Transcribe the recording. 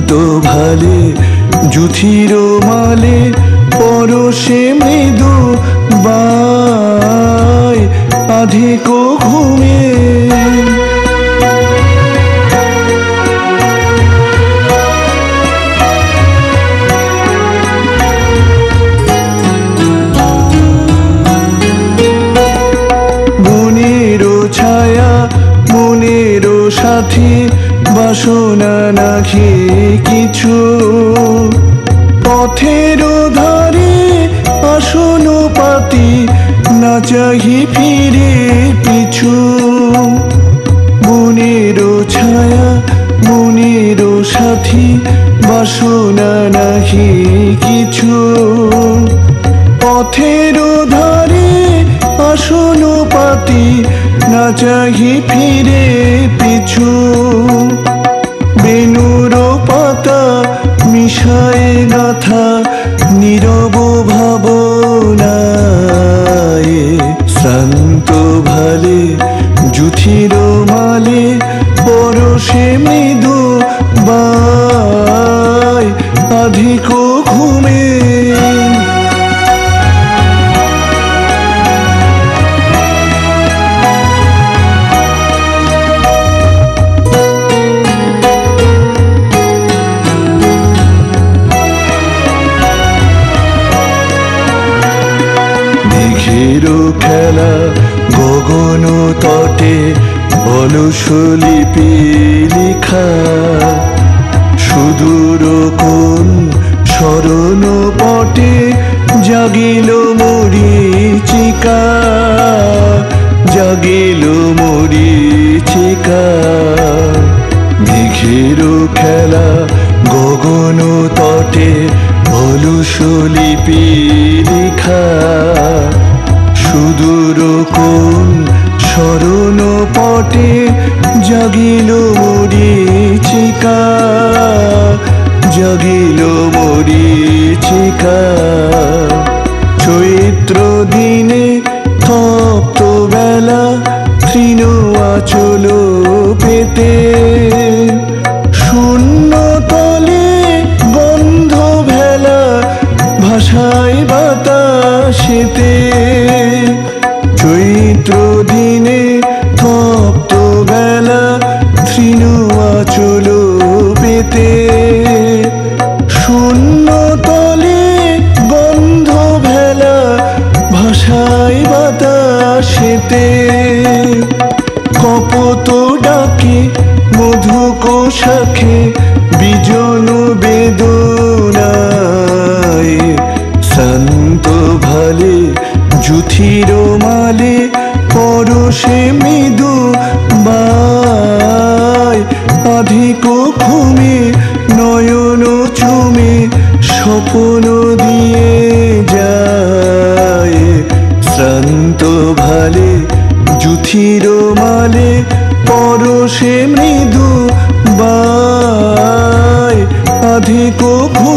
শান্ত ভালে জুথির মালে পরশে মৃদু বাই আধিক ঘুমে ছায়া মনের সাথে বাসনা নাখে কিছু পথের ধারে আসন পাতি না চাহি ফিরে পিছু মনের ছায়া মনের সাথী বাসনা নাহি কিছু পথের ধারে আসন পাতি না চাহি ফিরে পিছু বেনুর পাতা মিশায় গাথা নীরব ভাবনায় শ্রান্ত ভালে জুথির মালে পরশে মৃদু বাই আধিক ঘুমে খেলা গগন তটে অলস লিপি লিখা সুদূর কোন স্মরণ পটে জাগিল মরীচিকা জাগিল মরীচিকা মেঘের খেলা গগন তটে অলস লিপি লিখা সুদূর কোন স্মরণ পটে জাগিল মরীচিকা জাগিল মরীচিকা চৈত্র দিনে তপ্ত বেলা তৃণ আঁচল পেতে শূন্য তলে গন্ধ ভেলা ভাষায় বাতাসেতে চৈত্র দিনে তপ্ত বেলা তৃণ আঁচল পেতে শূন্য তলে গন্ধ ভেলা ভাষায় বাতাসেতে কপত ডাকে মধুক শাখে বিজন বেদনায় শান্ত ভালে জুথির মালে পরশে মৃদু বাই আধিক ঘুমে নয়ন চুমে স্বপ্ন দিয়ে যায় শ্রান্ত ভালে জুথির মালে পরশে মৃদু বাই আধিক ঘুমে